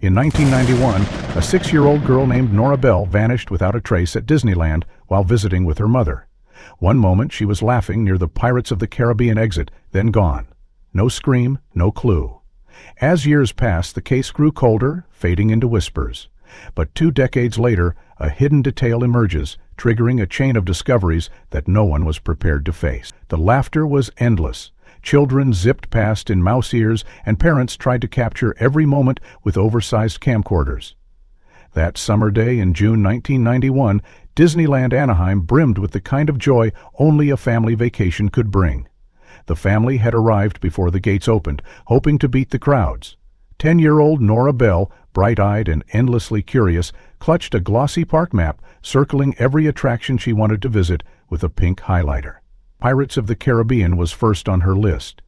In 1991, a 6-year-old girl named Nora Bell vanished without a trace at Disneyland while visiting with her mother. One moment she was laughing near the Pirates of the Caribbean exit, then gone. No scream, no clue. As years passed, the case grew colder, fading into whispers. But 2 decades later, a hidden detail emerges, triggering a chain of discoveries that no one was prepared to face. The laughter was endless. Children zipped past in mouse ears, and parents tried to capture every moment with oversized camcorders. That summer day in June 1991, Disneyland Anaheim brimmed with the kind of joy only a family vacation could bring. The family had arrived before the gates opened, hoping to beat the crowds. 10-year-old Nora Bell, bright-eyed and endlessly curious, clutched a glossy park map, circling every attraction she wanted to visit with a pink highlighter. Pirates of the Caribbean was first on her list.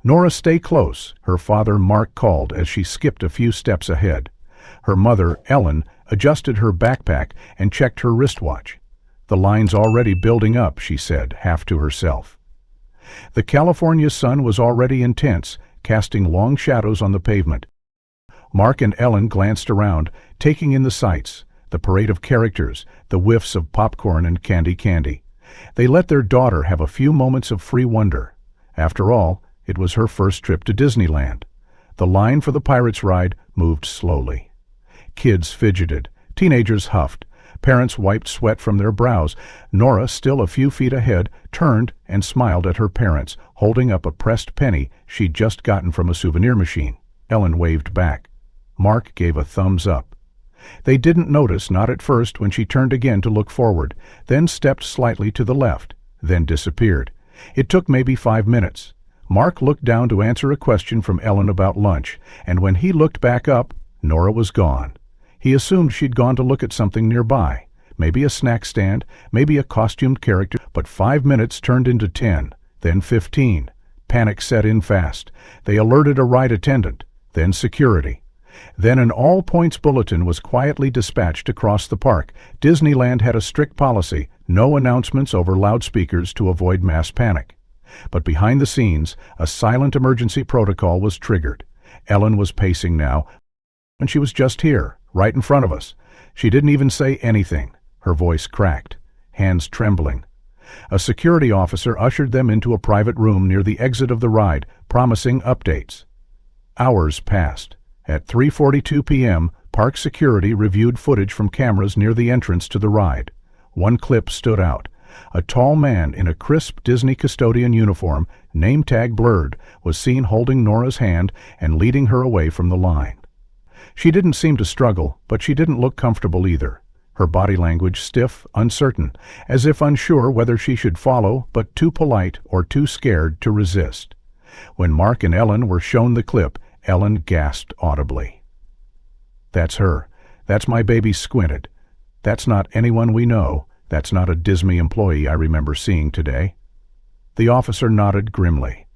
"Nora, stay close," her father Mark called as she skipped a few steps ahead. Her mother, Ellen, adjusted her backpack and checked her wristwatch. "The line's already building up," she said, half to herself. The California sun was already intense, casting long shadows on the pavement. Mark and Ellen glanced around, taking in the sights, the parade of characters, the whiffs of popcorn and candy. They let their daughter have a few moments of free wonder. After all, it was her first trip to Disneyland. The line for the Pirates ride moved slowly. Kids fidgeted, teenagers huffed, parents wiped sweat from their brows. Nora, still a few feet ahead, turned and smiled at her parents, holding up a pressed penny she'd just gotten from a souvenir machine. Ellen waved back. Mark gave a thumbs up. They didn't notice, not at first, when she turned again to look forward, then stepped slightly to the left, then disappeared. It took maybe 5 minutes. Mark looked down to answer a question from Ellen about lunch, and when he looked back up, Nora was gone. He assumed she'd gone to look at something nearby, maybe a snack stand, maybe a costumed character, but 5 minutes turned into 10, then 15. Panic set in fast. They alerted a ride attendant, then security. Then an all-points bulletin was quietly dispatched across the park. Disneyland had a strict policy, no announcements over loudspeakers to avoid mass panic. But behind the scenes, a silent emergency protocol was triggered. Ellen was pacing now, and she was just here, right in front of us. She didn't even say anything. Her voice cracked, hands trembling. A security officer ushered them into a private room near the exit of the ride, promising updates. Hours passed. At 3:42 p.m., park security reviewed footage from cameras near the entrance to the ride. One clip stood out. A tall man in a crisp Disney custodian uniform, name tag blurred, was seen holding Nora's hand and leading her away from the line. She didn't seem to struggle, but she didn't look comfortable either. Her body language stiff, uncertain, as if unsure whether she should follow, but too polite or too scared to resist. When Mark and Ellen were shown the clip, Ellen gasped audibly. "That's her. That's my baby Squinted. That's not anyone we know. That's not a Disney employee I remember seeing today." The officer nodded grimly.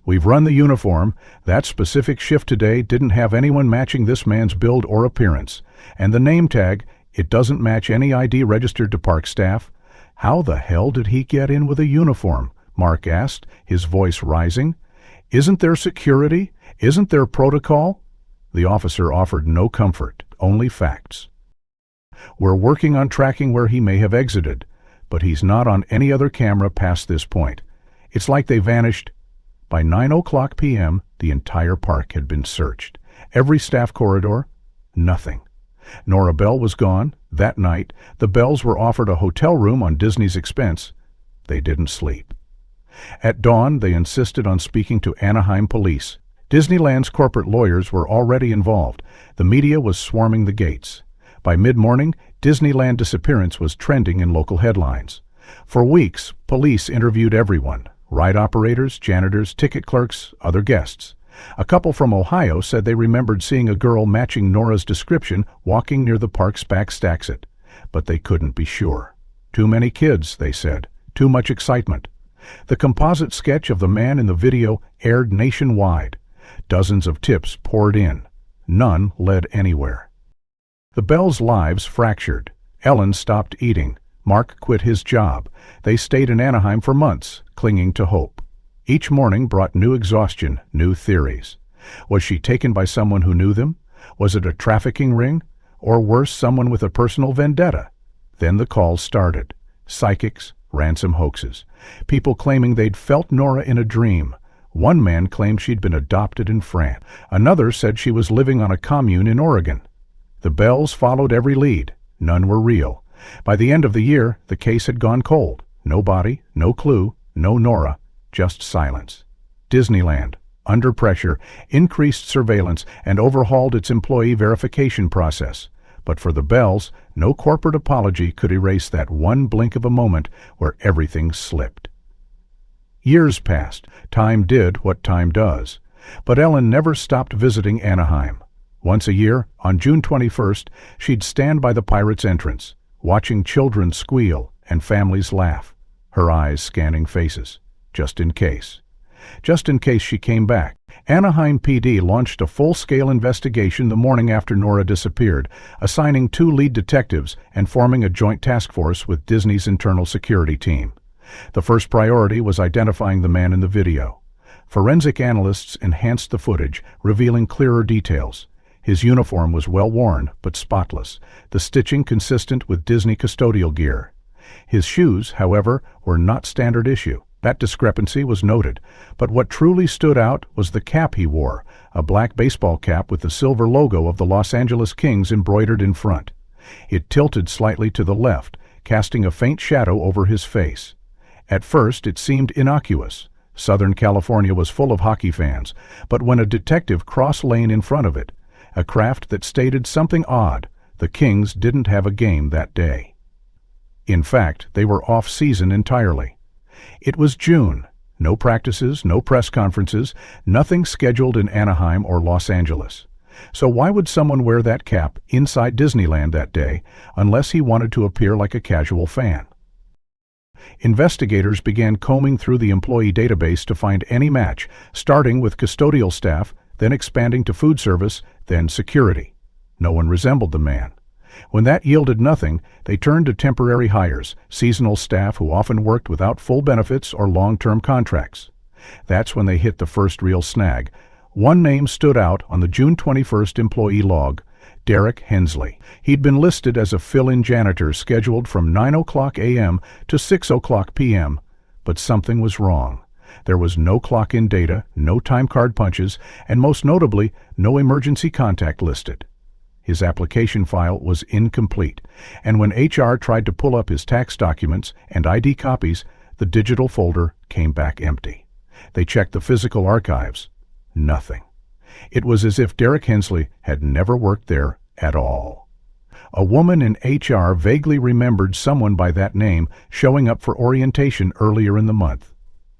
"We've run the uniform. That specific shift today didn't have anyone matching this man's build or appearance. And the name tag, it doesn't match any ID registered to park staff." "How the hell did he get in with a uniform?" Mark asked, his voice rising. "Isn't there security? Isn't there protocol?" The officer offered no comfort, only facts. "We're working on tracking where he may have exited, but he's not on any other camera past this point. It's like they vanished." By 9:00 p.m., the entire park had been searched. Every staff corridor, nothing. Nora Bell was gone. That night, the Bells were offered a hotel room on Disney's expense. They didn't sleep. At dawn, they insisted on speaking to Anaheim police. Disneyland's corporate lawyers were already involved. The media was swarming the gates. By mid-morning, Disneyland disappearance was trending in local headlines. For weeks, police interviewed everyone: ride operators, janitors, ticket clerks, other guests. A couple from Ohio said they remembered seeing a girl matching Nora's description walking near the park's back stacks. But they couldn't be sure. Too many kids, they said. Too much excitement. The composite sketch of the man in the video aired nationwide. Dozens of tips poured in. None led anywhere. The Bells' lives fractured. Ellen stopped eating. Mark quit his job. They stayed in Anaheim for months, clinging to hope. Each morning brought new exhaustion, new theories. Was she taken by someone who knew them? Was it a trafficking ring? Or worse, someone with a personal vendetta? Then the calls started. Psychics, ransom hoaxes. People claiming they'd felt Nora in a dream. One man claimed she'd been adopted in France. Another said she was living on a commune in Oregon. The Bells followed every lead. None were real. By the end of the year, the case had gone cold. No body, no clue, no Nora, just silence. Disneyland, under pressure, increased surveillance and overhauled its employee verification process. But for the Bells, no corporate apology could erase that one blink of a moment where everything slipped. Years passed. Time did what time does. But Ellen never stopped visiting Anaheim. Once a year, on June 21st, she'd stand by the Pirates' entrance, watching children squeal and families laugh, her eyes scanning faces, just in case. Just in case she came back. Anaheim PD launched a full-scale investigation the morning after Nora disappeared, assigning 2 lead detectives and forming a joint task force with Disney's internal security team. The first priority was identifying the man in the video. Forensic analysts enhanced the footage, revealing clearer details. His uniform was well worn, but spotless, the stitching consistent with Disney custodial gear. His shoes, however, were not standard issue. That discrepancy was noted, but what truly stood out was the cap he wore, a black baseball cap with the silver logo of the Los Angeles Kings embroidered in front. It tilted slightly to the left, casting a faint shadow over his face. At first, it seemed innocuous. Southern California was full of hockey fans, but when a detective crossed lane in front of it, a craft that stated something odd, the Kings didn't have a game that day. In fact, they were off-season entirely. It was June. No practices, no press conferences, nothing scheduled in Anaheim or Los Angeles. So why would someone wear that cap inside Disneyland that day unless he wanted to appear like a casual fan? Investigators began combing through the employee database to find any match, starting with custodial staff, then expanding to food service, then security. No one resembled the man. When that yielded nothing, they turned to temporary hires, seasonal staff who often worked without full benefits or long-term contracts. That's when they hit the first real snag. One name stood out on the June 21st employee log, Derek Hensley. He'd been listed as a fill-in janitor scheduled from 9:00 a.m. to 6:00 p.m., but something was wrong. There was no clock-in data, no time card punches, and most notably, no emergency contact listed. His application file was incomplete, and when HR tried to pull up his tax documents and ID copies, the digital folder came back empty. They checked the physical archives. Nothing. It was as if Derek Hensley had never worked there at all. A woman in HR vaguely remembered someone by that name showing up for orientation earlier in the month.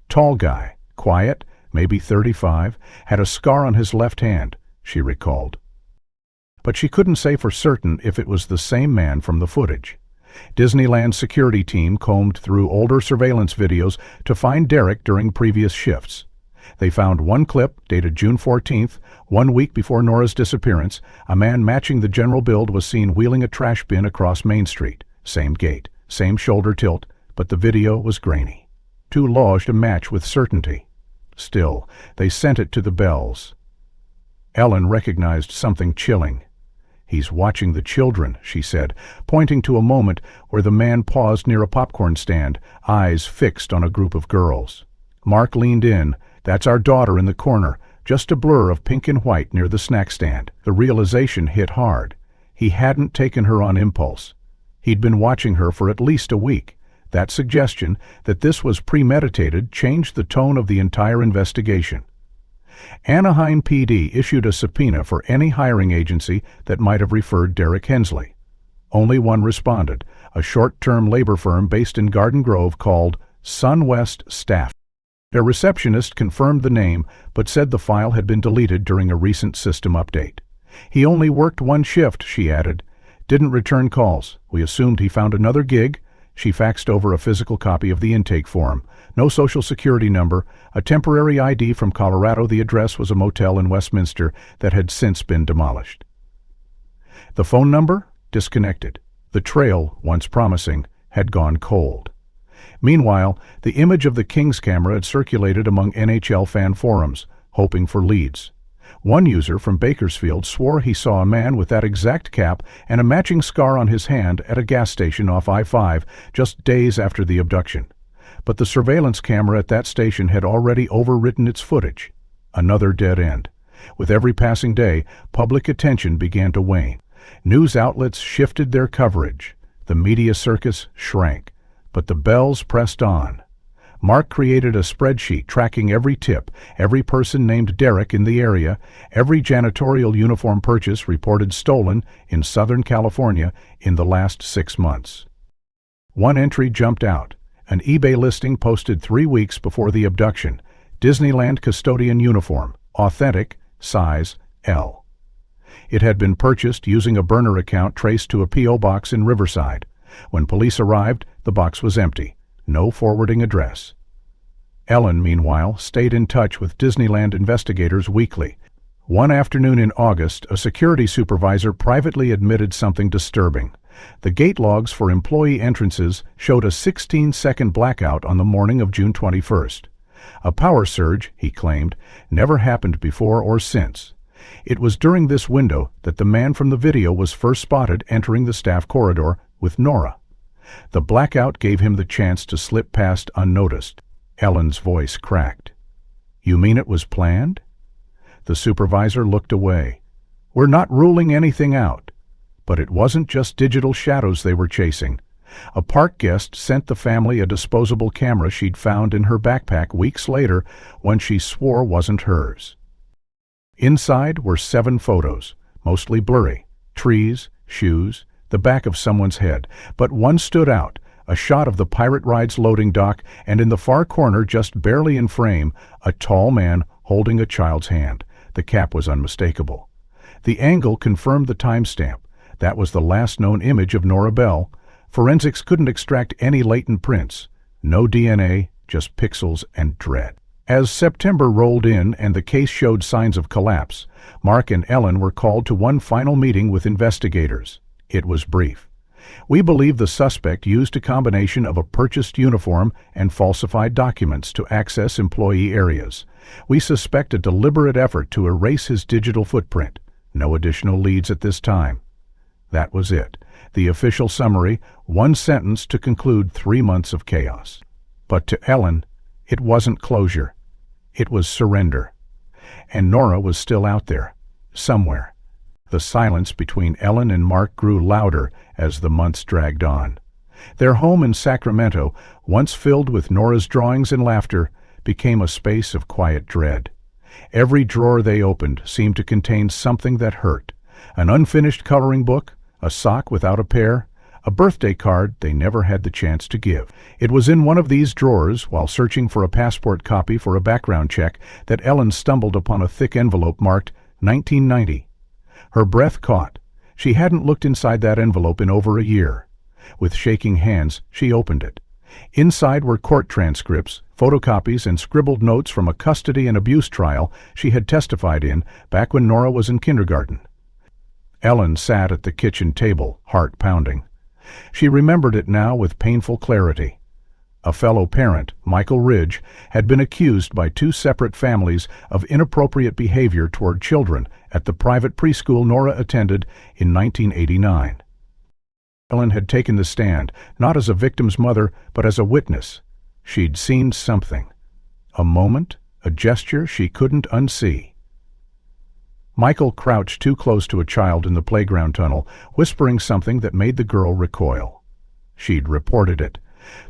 Tall guy, quiet, maybe 35, had a scar on his left hand, she recalled. But she couldn't say for certain if it was the same man from the footage. Disneyland's security team combed through older surveillance videos to find Derek during previous shifts. They found one clip, dated June 14th, 1 week before Nora's disappearance. A man matching the general build was seen wheeling a trash bin across Main Street. Same gait, same shoulder tilt, but the video was grainy. Too large to match with certainty. Still, they sent it to the Bells. Ellen recognized something chilling. "He's watching the children," she said, pointing to a moment where the man paused near a popcorn stand, eyes fixed on a group of girls. Mark leaned in. "That's our daughter in the corner, just a blur of pink and white near the snack stand." The realization hit hard. He hadn't taken her on impulse. He'd been watching her for at least a week. That suggestion that this was premeditated changed the tone of the entire investigation. Anaheim PD issued a subpoena for any hiring agency that might have referred Derek Hensley. Only one responded, a short-term labor firm based in Garden Grove called SunWest Staff. Their receptionist confirmed the name, but said the file had been deleted during a recent system update. "He only worked one shift," she added. "Didn't return calls. We assumed he found another gig." She faxed over a physical copy of the intake form. No social security number, a temporary ID from Colorado. The address was a motel in Westminster that had since been demolished. The phone number? Disconnected. The trail, once promising, had gone cold. Meanwhile, the image of the Kings camera had circulated among NHL fan forums, hoping for leads. One user from Bakersfield swore he saw a man with that exact cap and a matching scar on his hand at a gas station off I-5 just days after the abduction. But the surveillance camera at that station had already overwritten its footage. Another dead end. With every passing day, public attention began to wane. News outlets shifted their coverage. The media circus shrank. But the Bells pressed on. Mark created a spreadsheet tracking every tip, every person named Derek in the area, every janitorial uniform purchase reported stolen in Southern California in the last 6 months. One entry jumped out, an eBay listing posted 3 weeks before the abduction. Disneyland custodian uniform, authentic, size L. It had been purchased using a burner account traced to a P.O. box in Riverside. When police arrived, the box was empty. No forwarding address. Ellen, meanwhile, stayed in touch with Disneyland investigators weekly. One afternoon in August, a security supervisor privately admitted something disturbing. The gate logs for employee entrances showed a 16-second blackout on the morning of June 21st. A power surge, he claimed, never happened before or since. It was during this window that the man from the video was first spotted entering the staff corridor with Nora. The blackout gave him the chance to slip past unnoticed. Ellen's voice cracked. "You mean it was planned?" The supervisor looked away. "We're not ruling anything out." But it wasn't just digital shadows they were chasing. A park guest sent the family a disposable camera she'd found in her backpack weeks later, one she swore wasn't hers. Inside were 7 photos, mostly blurry: trees, shoes, the back of someone's head, but one stood out, a shot of the Pirate Ride's loading dock, and in the far corner, just barely in frame, a tall man holding a child's hand. The cap was unmistakable. The angle confirmed the timestamp. That was the last known image of Nora Bell. Forensics couldn't extract any latent prints. No DNA, just pixels and dread. As September rolled in and the case showed signs of collapse, Mark and Ellen were called to one final meeting with investigators. It was brief. "We believe the suspect used a combination of a purchased uniform and falsified documents to access employee areas. We suspect a deliberate effort to erase his digital footprint. No additional leads at this time." That was it. The official summary, one sentence to conclude 3 months of chaos. But to Ellen, it wasn't closure. It was surrender. And Nora was still out there, somewhere. The silence between Ellen and Mark grew louder as the months dragged on. Their home in Sacramento, once filled with Nora's drawings and laughter, became a space of quiet dread. Every drawer they opened seemed to contain something that hurt. An unfinished coloring book, a sock without a pair, a birthday card they never had the chance to give. It was in one of these drawers, while searching for a passport copy for a background check, that Ellen stumbled upon a thick envelope marked 1990. Her breath caught. She hadn't looked inside that envelope in over a year. With shaking hands, she opened it. Inside were court transcripts, photocopies, and scribbled notes from a custody and abuse trial she had testified in back when Nora was in kindergarten. Ellen sat at the kitchen table, heart pounding. She remembered it now with painful clarity. A fellow parent, Michael Ridge, had been accused by 2 separate families of inappropriate behavior toward children at the private preschool Nora attended in 1989. Ellen had taken the stand, not as a victim's mother, but as a witness. She'd seen something. A moment, a gesture she couldn't unsee. Michael crouched too close to a child in the playground tunnel, whispering something that made the girl recoil. She'd reported it.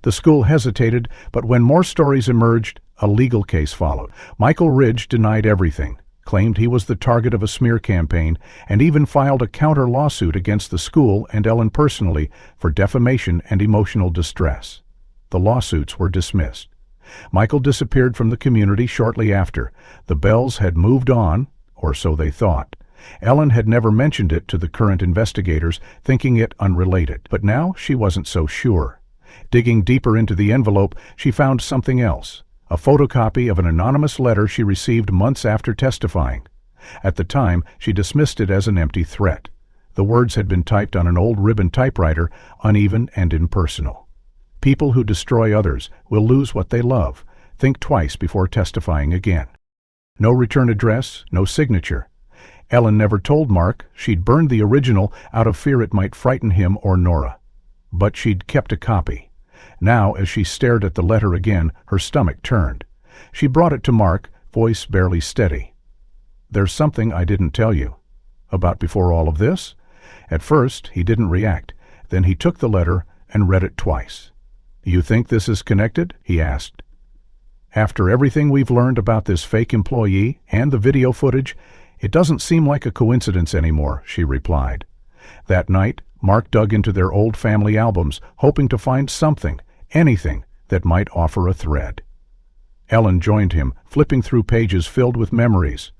The school hesitated, but when more stories emerged, a legal case followed. Michael Ridge denied everything, claimed he was the target of a smear campaign, and even filed a counter-lawsuit against the school and Ellen personally for defamation and emotional distress. The lawsuits were dismissed. Michael disappeared from the community shortly after. The Bells had moved on, or so they thought. Ellen had never mentioned it to the current investigators, thinking it unrelated. But now she wasn't so sure. Digging deeper into the envelope, she found something else. A photocopy of an anonymous letter she received months after testifying. At the time, she dismissed it as an empty threat. The words had been typed on an old ribbon typewriter, uneven and impersonal. "People who destroy others will lose what they love. Think twice before testifying again." No return address, no signature. Ellen never told Mark she'd burned the original out of fear it might frighten him or Nora. But she'd kept a copy. Now, as she stared at the letter again, her stomach turned. She brought it to Mark, voice barely steady. "There's something I didn't tell you." "About before all of this?" At first, he didn't react. Then he took the letter and read it twice. "You think this is connected?" he asked. "After everything we've learned about this fake employee and the video footage, it doesn't seem like a coincidence anymore," she replied. That night, Mark dug into their old family albums, hoping to find something, anything, that might offer a thread. Ellen joined him, flipping through pages filled with memories.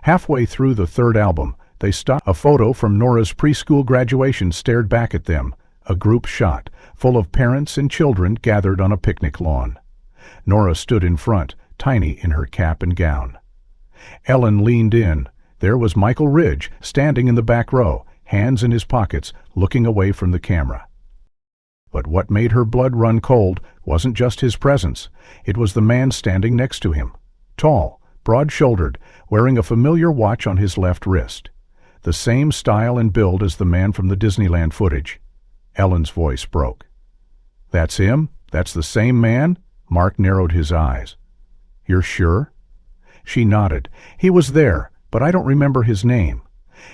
Halfway through the third album, they stopped. A photo from Nora's preschool graduation stared back at them, a group shot, full of parents and children gathered on a picnic lawn. Nora stood in front, tiny in her cap and gown. Ellen leaned in. There was Michael Ridge, standing in the back row, hands in his pockets, looking away from the camera. But what made her blood run cold wasn't just his presence. It was the man standing next to him. Tall, broad-shouldered, wearing a familiar watch on his left wrist. The same style and build as the man from the Disneyland footage. Ellen's voice broke. "That's him? That's the same man?" Mark narrowed his eyes. "You're sure?" She nodded. "He was there, but I don't remember his name."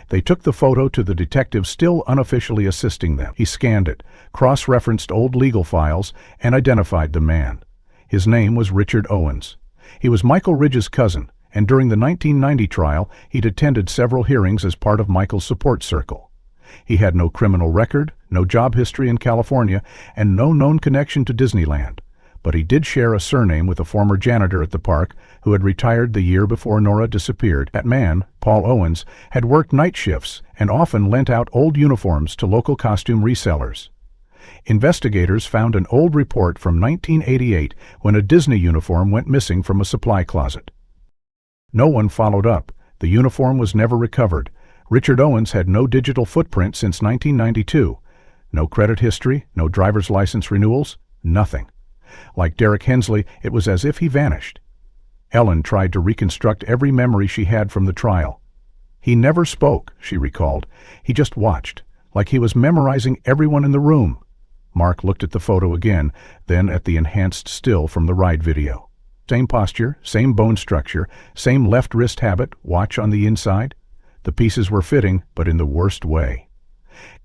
They took the photo to the detective still unofficially assisting them. He scanned it, cross-referenced old legal files, and identified the man. His name was Richard Owens. He was Michael Ridge's cousin, and during the 1990 trial, he'd attended several hearings as part of Michael's support circle. He had no criminal record, no job history in California, and no known connection to Disneyland. But he did share a surname with a former janitor at the park who had retired the year before Nora disappeared. That man, Paul Owens, had worked night shifts and often lent out old uniforms to local costume resellers. Investigators found an old report from 1988 when a Disney uniform went missing from a supply closet. No one followed up. The uniform was never recovered. Richard Owens had no digital footprint since 1992. No credit history, no driver's license renewals, nothing. Like Derek Hensley, it was as if he vanished. Ellen tried to reconstruct every memory she had from the trial. "He never spoke," she recalled. "He just watched, like he was memorizing everyone in the room." Mark looked at the photo again, then at the enhanced still from the ride video. Same posture, same bone structure, same left wrist habit, watch on the inside. The pieces were fitting, but in the worst way.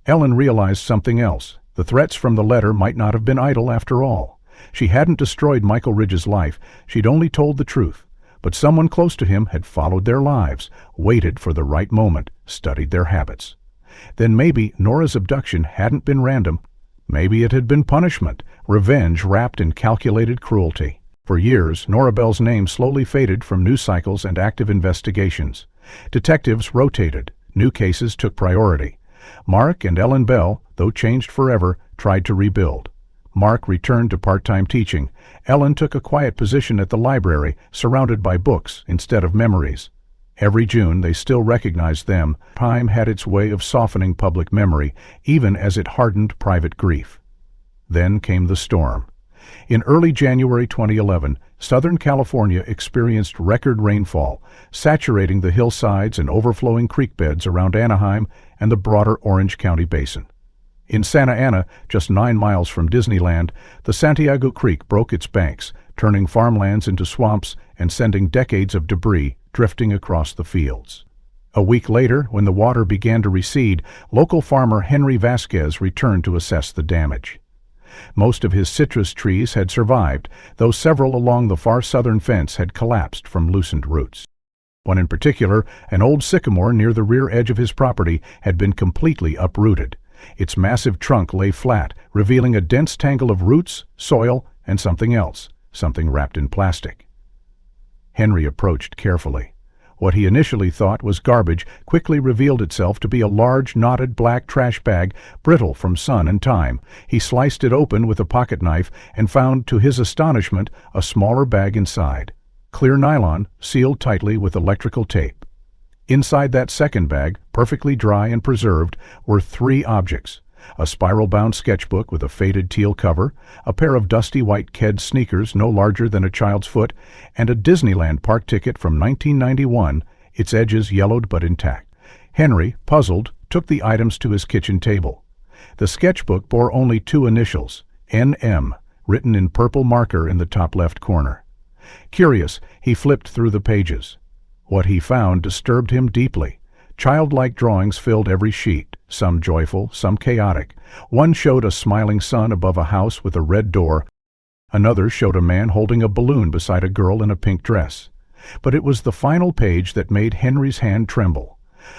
Ellen realized something else. The threats from the letter might not have been idle after all. She hadn't destroyed Michael Ridge's life, she'd only told the truth. But someone close to him had followed their lives, waited for the right moment, studied their habits. Then maybe Nora's abduction hadn't been random. Maybe it had been punishment, revenge wrapped in calculated cruelty. For years, Nora Bell's name slowly faded from news cycles and active investigations. Detectives rotated. New cases took priority. Mark and Ellen Bell, though changed forever, tried to rebuild. Mark returned to part-time teaching. Ellen took a quiet position at the library, surrounded by books instead of memories. Every June, they still recognized them. Time had its way of softening public memory, even as it hardened private grief. Then came the storm. In early January 2011, Southern California experienced record rainfall, saturating the hillsides and overflowing creek beds around Anaheim and the broader Orange County basin. In Santa Ana, just 9 miles from Disneyland, the Santiago Creek broke its banks, turning farmlands into swamps and sending decades of debris drifting across the fields. A week later, when the water began to recede, local farmer Henry Vasquez returned to assess the damage. Most of his citrus trees had survived, though several along the far southern fence had collapsed from loosened roots. One in particular, an old sycamore near the rear edge of his property, had been completely uprooted. Its massive trunk lay flat, revealing a dense tangle of roots, soil, and something else, something wrapped in plastic. Henry approached carefully. What he initially thought was garbage quickly revealed itself to be a large, knotted black trash bag, brittle from sun and time. He sliced it open with a pocket knife and found, to his astonishment, a smaller bag inside. Clear nylon, sealed tightly with electrical tape. Inside that second bag, perfectly dry and preserved, were 3 objects. a spiral-bound sketchbook with a faded teal cover, a pair of dusty white Keds sneakers no larger than a child's foot, and a Disneyland park ticket from 1991, its edges yellowed but intact. Henry, puzzled, took the items to his kitchen table. The sketchbook bore only two initials, N.M., written in purple marker in the top left corner. Curious, he flipped through the pages. What he found disturbed him deeply. Childlike drawings filled every sheet, some joyful, some chaotic. One showed a smiling sun above a house with a red door. Another showed a man holding a balloon beside a girl in a pink dress. But it was the final page that made Henry's hand tremble.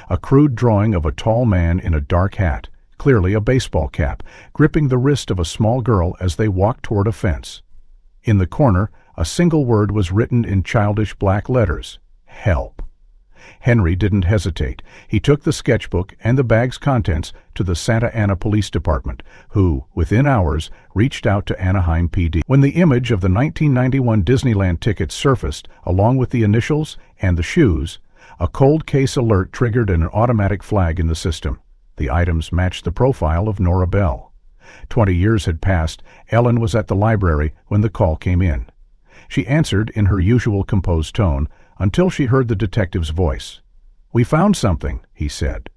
A crude drawing of a tall man in a dark hat, clearly a baseball cap, gripping the wrist of a small girl as they walked toward a fence. In the corner, a single word was written in childish black letters: help. Henry didn't hesitate. He took the sketchbook and the bag's contents to the Santa Ana Police Department, who, within hours, reached out to Anaheim PD. When the image of the 1991 Disneyland ticket surfaced, along with the initials and the shoes, a cold case alert triggered an automatic flag in the system. The items matched the profile of Nora Bell. 20 years had passed. Ellen was at the library when the call came in. She answered in her usual composed tone, until she heard the detective's voice. "We found something," he said.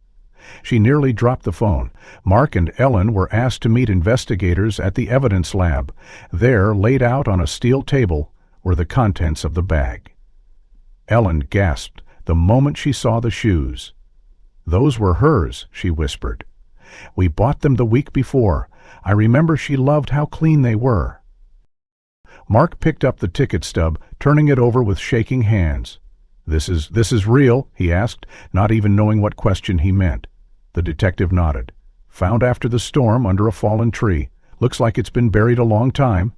She nearly dropped the phone. Mark and Ellen were asked to meet investigators at the evidence lab. There, laid out on a steel table, were the contents of the bag. Ellen gasped the moment she saw the shoes. "Those were hers," she whispered. "We bought them the week before. I remember she loved how clean they were." Mark picked up the ticket stub, turning it over with shaking hands. This is real?" he asked, not even knowing what question he meant. The detective nodded. "Found after the storm under a fallen tree. Looks like it's been buried a long time."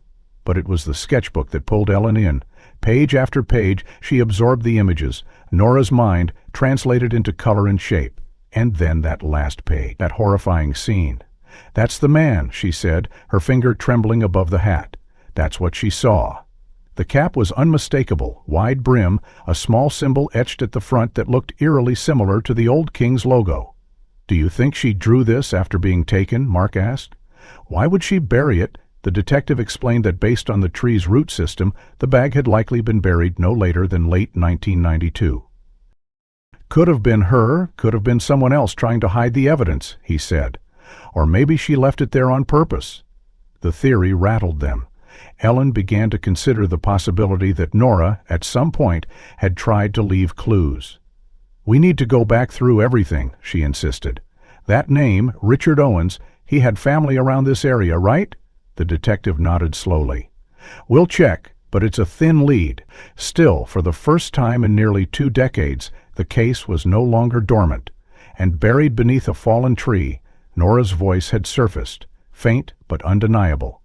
But it was the sketchbook that pulled Ellen in. Page after page, she absorbed the images, Nora's mind translated into color and shape. And then that last page, that horrifying scene. "That's the man," she said, her finger trembling above the hat. That's what she saw. The cap was unmistakable, wide brim, a small symbol etched at the front that looked eerily similar to the old King's logo. "Do you think she drew this after being taken?" Mark asked. "Why would she bury it?" The detective explained that based on the tree's root system, the bag had likely been buried no later than late 1992. "Could have been her, could have been someone else trying to hide the evidence," he said. "Or maybe she left it there on purpose." The theory rattled them. Ellen began to consider the possibility that Nora, at some point, had tried to leave clues. "We need to go back through everything," she insisted. "That name, Richard Owens, he had family around this area, right?" The detective nodded slowly. "We'll check, but it's a thin lead." Still, for the first time in nearly 2 decades, the case was no longer dormant. And buried beneath a fallen tree, Nora's voice had surfaced, faint but undeniable.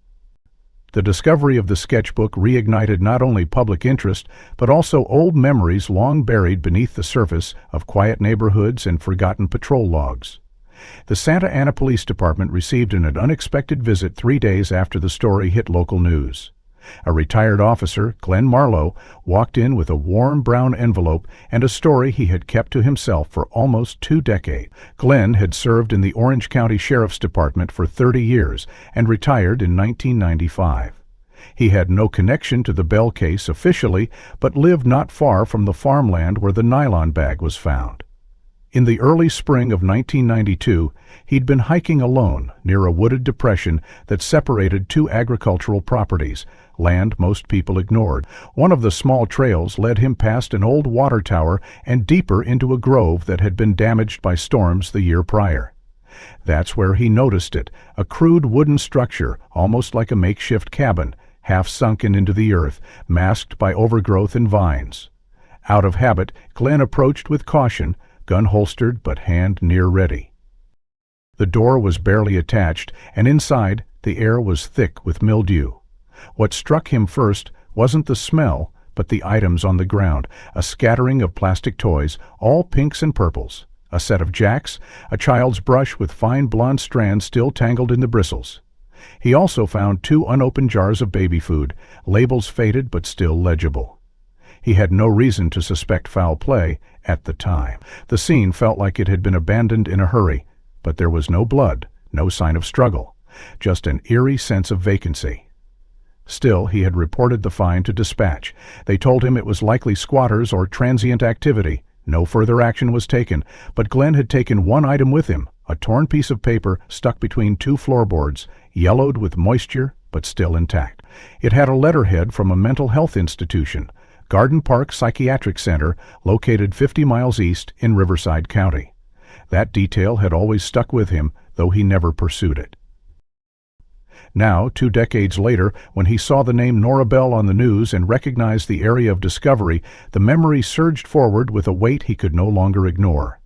The discovery of the sketchbook reignited not only public interest, but also old memories long buried beneath the surface of quiet neighborhoods and forgotten patrol logs. The Santa Ana Police Department received an unexpected visit 3 days after the story hit local news. A retired officer, Glenn Marlowe, walked in with a warm brown envelope and a story he had kept to himself for almost 2 decades. Glenn had served in the Orange County Sheriff's Department for 30 years and retired in 1995. He had no connection to the Bell case officially, but lived not far from the farmland where the nylon bag was found. In the early spring of 1992, he'd been hiking alone near a wooded depression that separated 2 agricultural properties, land most people ignored. One of the small trails led him past an old water tower and deeper into a grove that had been damaged by storms the year prior. That's where he noticed it, a crude wooden structure, almost like a makeshift cabin, half sunken into the earth, masked by overgrowth and vines. Out of habit, Glenn approached with caution, gun holstered but hand near ready. The door was barely attached, and inside the air was thick with mildew. What struck him first wasn't the smell, but the items on the ground, a scattering of plastic toys, all pinks and purples, a set of jacks, a child's brush with fine blonde strands still tangled in the bristles. He also found 2 unopened jars of baby food, labels faded but still legible. He had no reason to suspect foul play at the time. The scene felt like it had been abandoned in a hurry, but there was no blood, No sign of struggle, just an eerie sense of vacancy. Still, he had reported the find to dispatch. They told him it was likely squatters or transient activity. No further action was taken, but Glenn had taken one item with him, a torn piece of paper stuck between two floorboards, yellowed with moisture but still intact. It had a letterhead from a mental health institution, Garden Park Psychiatric Center, located 50 miles east in Riverside County. That detail had always stuck with him, though he never pursued it. Now, 2 decades later, when he saw the name Nora Bell on the news and recognized the area of discovery, the memory surged forward with a weight he could no longer ignore.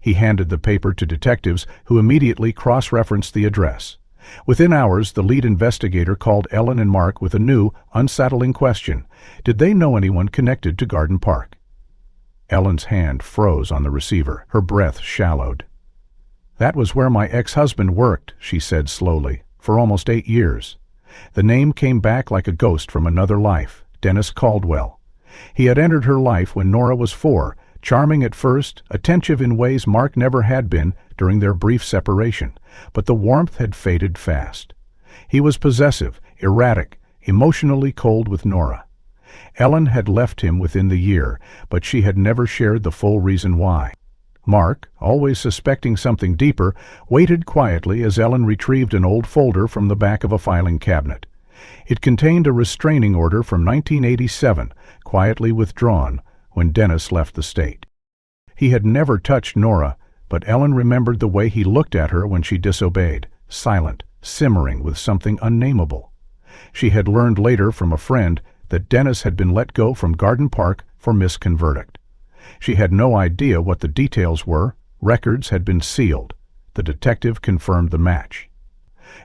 He handed the paper to detectives, who immediately cross-referenced the address. Within hours, the lead investigator called Ellen and Mark with a new, unsettling question. Did they know anyone connected to Garden Park? Ellen's hand froze on the receiver. Her breath shallowed. "That was where my ex-husband worked," she said slowly, "for almost 8 years. The name came back like a ghost from another life, Dennis Caldwell. He had entered her life when Nora was 4, charming at first, attentive in ways Mark never had been during their brief separation, but the warmth had faded fast. He was possessive, erratic, emotionally cold with Nora. Ellen had left him within the year, but she had never shared the full reason why. Mark, always suspecting something deeper, waited quietly as Ellen retrieved an old folder from the back of a filing cabinet. It contained a restraining order from 1987, quietly withdrawn when Dennis left the state. He had never touched Nora, but Ellen remembered the way he looked at her when she disobeyed, silent, simmering with something unnameable. She had learned later from a friend that Dennis had been let go from Garden Park for misconduct. She had no idea what the details were. Records had been sealed. The detective confirmed the match.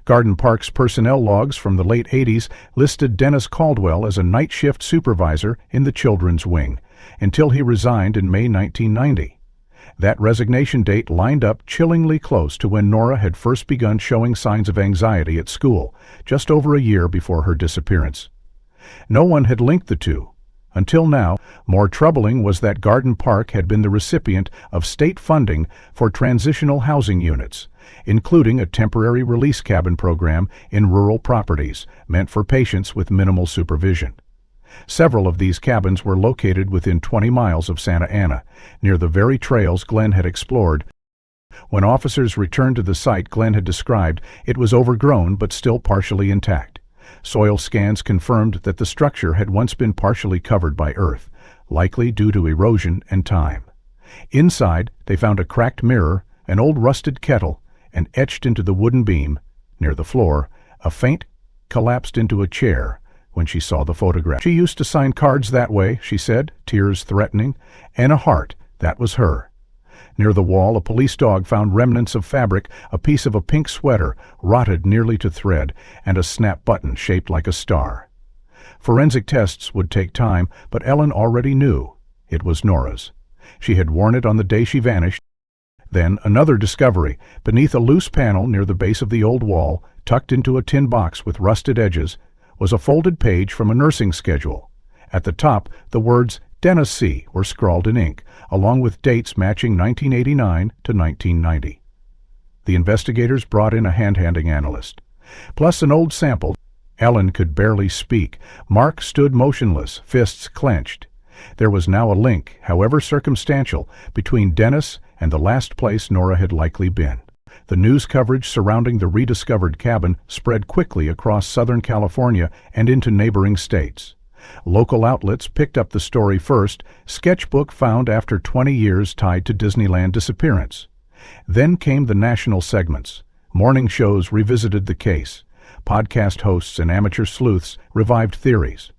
Garden Park's personnel logs from the late 80s listed Dennis Caldwell as a night shift supervisor in the children's wing, until he resigned in May 1990. That resignation date lined up chillingly close to when Nora had first begun showing signs of anxiety at school, just over a year before her disappearance. No one had linked the two. Until now, more troubling was that Garden Park had been the recipient of state funding for transitional housing units, including a temporary release cabin program in rural properties meant for patients with minimal supervision. Several of these cabins were located within 20 miles of Santa Ana, near the very trails Glenn had explored. When officers returned to the site Glenn had described, it was overgrown but still partially intact. Soil scans confirmed that the structure had once been partially covered by earth, likely due to erosion and time. Inside, they found a cracked mirror, an old rusted kettle, and etched into the wooden beam, near the floor, a faint collapsed into a chair when she saw the photograph. "She used to sign cards that way," she said, tears threatening, "and a heart, that was her." Near the wall, a police dog found remnants of fabric, a piece of a pink sweater, rotted nearly to thread, and a snap button shaped like a star. Forensic tests would take time, but Ellen already knew it was Nora's. She had worn it on the day she vanished. Then another discovery. Beneath a loose panel near the base of the old wall, tucked into a tin box with rusted edges, was a folded page from a nursing schedule. At the top, the words Dennis C. were scrawled in ink, along with dates matching 1989 to 1990. The investigators brought in a hand-handing analyst, plus an old sample. Ellen could barely speak. Mark stood motionless, fists clenched. There was now a link, however circumstantial, between Dennis and the last place Nora had likely been. The news coverage surrounding the rediscovered cabin spread quickly across Southern California and into neighboring states. Local outlets picked up the story first, sketchbook found after 20 years tied to Disneyland disappearance. Then came the national segments. Morning shows revisited the case. Podcast hosts and amateur sleuths revived theories.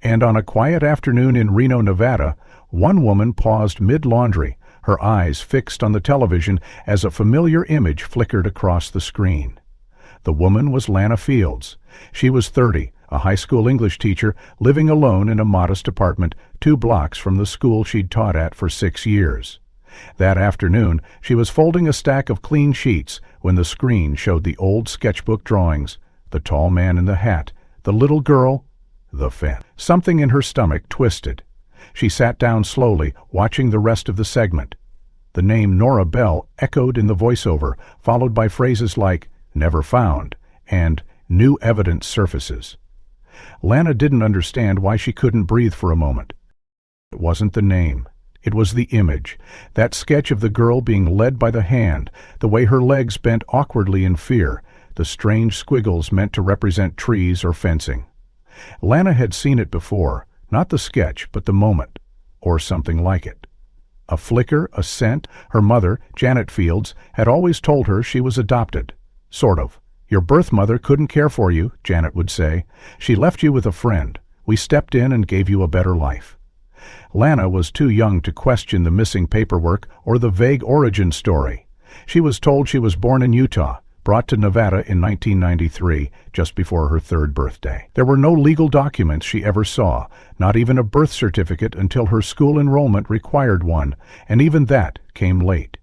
And on a quiet afternoon in Reno, Nevada, one woman paused mid-laundry, her eyes fixed on the television as a familiar image flickered across the screen. The woman was Lana Fields. She was 30, a high school English teacher living alone in a modest apartment 2 blocks from the school she'd taught at for 6 years. That afternoon, she was folding a stack of clean sheets when the screen showed the old sketchbook drawings, the tall man in the hat, the little girl, the fence. Something in her stomach twisted. She sat down slowly, watching the rest of the segment. The name Nora Bell echoed in the voiceover, followed by phrases like, "never found," and "new evidence surfaces." Lana didn't understand why she couldn't breathe for a moment. It wasn't the name. It was the image, that sketch of the girl being led by the hand, the way her legs bent awkwardly in fear, the strange squiggles meant to represent trees or fencing. Lana had seen it before, not the sketch, but the moment, or something like it. A flicker, a scent. Her mother, Janet Fields, had always told her she was adopted. Sort of. "Your birth mother couldn't care for you," Janet would say. "She left you with a friend. We stepped in and gave you a better life." Lana was too young to question the missing paperwork or the vague origin story. She was told she was born in Utah, brought to Nevada in 1993, just before her 3rd birthday. There were no legal documents she ever saw, not even a birth certificate until her school enrollment required one, and even that came late.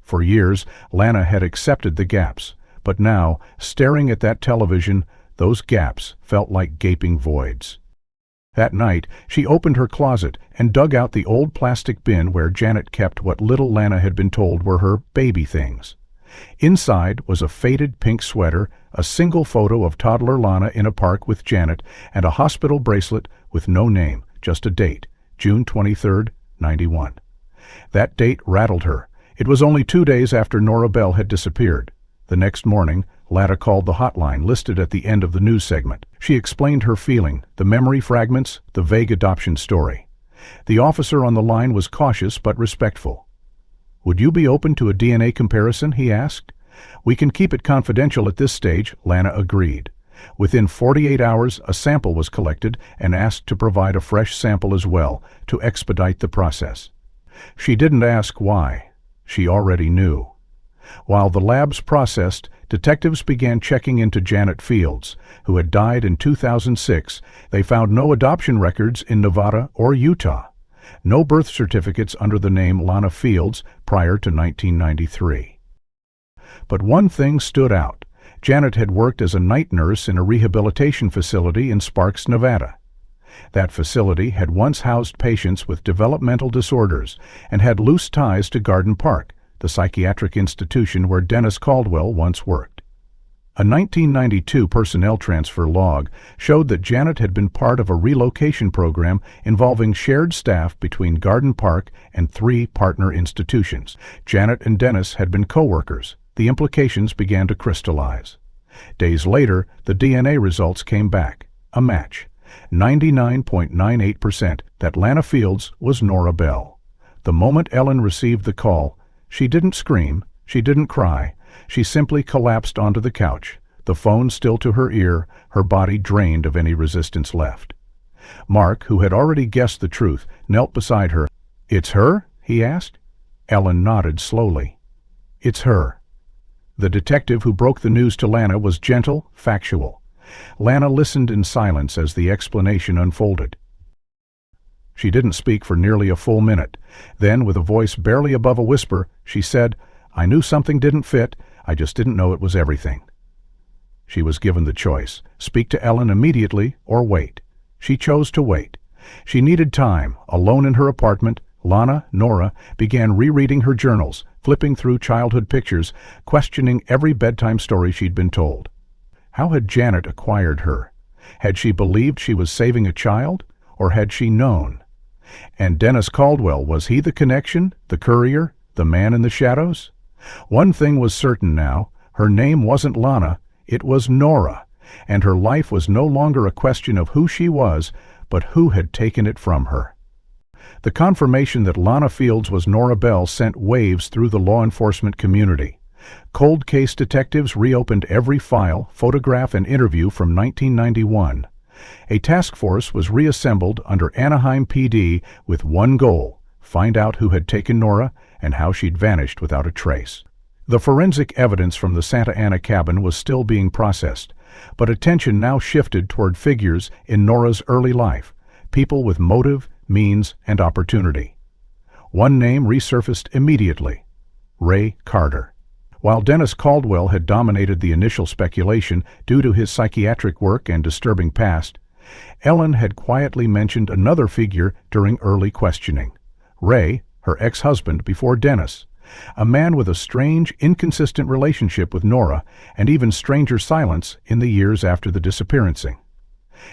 For years, Lana had accepted the gaps, but now, staring at that television, those gaps felt like gaping voids. That night, she opened her closet and dug out the old plastic bin where Janet kept what little Lana had been told were her baby things. Inside was a faded pink sweater, a single photo of toddler Lana in a park with Janet, and a hospital bracelet with no name, just a date, June 23, 91. That date rattled her. It was only 2 days after Nora Bell had disappeared. The next morning, Lana called the hotline listed at the end of the news segment. She explained her feeling, the memory fragments, the vague adoption story. The officer on the line was cautious but respectful. "Would you be open to a DNA comparison?" he asked. "We can keep it confidential at this stage," Lana agreed. Within 48 hours, a sample was collected and asked to provide a fresh sample as well, to expedite the process. She didn't ask why. She already knew. While the labs processed, detectives began checking into Janet Fields, who had died in 2006. They found no adoption records in Nevada or Utah. No birth certificates under the name Lana Fields prior to 1993. But one thing stood out. Janet had worked as a night nurse in a rehabilitation facility in Sparks, Nevada. That facility had once housed patients with developmental disorders and had loose ties to Garden Park, the psychiatric institution where Dennis Caldwell once worked. A 1992 personnel transfer log showed that Janet had been part of a relocation program involving shared staff between Garden Park and 3 partner institutions. Janet and Dennis had been co-workers. The implications began to crystallize. Days later, the DNA results came back. A match. 99.98% that Lana Fields was Nora Bell. The moment Ellen received the call, she didn't scream, she didn't cry. She simply collapsed onto the couch, the phone still to her ear, her body drained of any resistance left. Mark, who had already guessed the truth, knelt beside her. "It's her?" he asked. Ellen nodded slowly. "It's her." The detective who broke the news to Lana was gentle, factual. Lana listened in silence as the explanation unfolded. She didn't speak for nearly a full minute. Then, with a voice barely above a whisper, she said, "I knew something didn't fit, I just didn't know it was everything." She was given the choice, speak to Ellen immediately or wait. She chose to wait. She needed time. Alone in her apartment, Lana, Nora, began rereading her journals, flipping through childhood pictures, questioning every bedtime story she'd been told. How had Janet acquired her? Had she believed she was saving a child, or had she known? And Dennis Caldwell, was he the connection, the courier, the man in the shadows? One thing was certain now, her name wasn't Lana, it was Nora, and her life was no longer a question of who she was, but who had taken it from her. The confirmation that Lana Fields was Nora Bell sent waves through the law enforcement community. Cold case detectives reopened every file, photograph, and interview from 1991. A task force was reassembled under Anaheim PD with one goal: find out who had taken Nora and how she'd vanished without a trace. The forensic evidence from the Santa Ana cabin was still being processed, but attention now shifted toward figures in Nora's early life, people with motive, means, and opportunity. One name resurfaced immediately: Ray Carter. While Dennis Caldwell had dominated the initial speculation due to his psychiatric work and disturbing past, Ellen had quietly mentioned another figure during early questioning: Ray, her ex-husband before Dennis. A man with a strange, inconsistent relationship with Nora, and even stranger silence in the years after the disappearancing.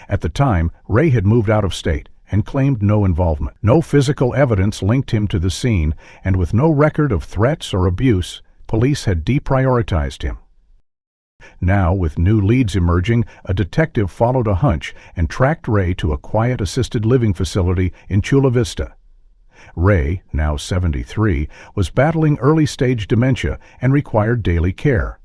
At the time, Ray had moved out of state and claimed no involvement. No physical evidence linked him to the scene, and with no record of threats or abuse, police had deprioritized him. Now, with new leads emerging, a detective followed a hunch and tracked Ray to a quiet assisted living facility in Chula Vista. Ray, now 73, was battling early-stage dementia and required daily care.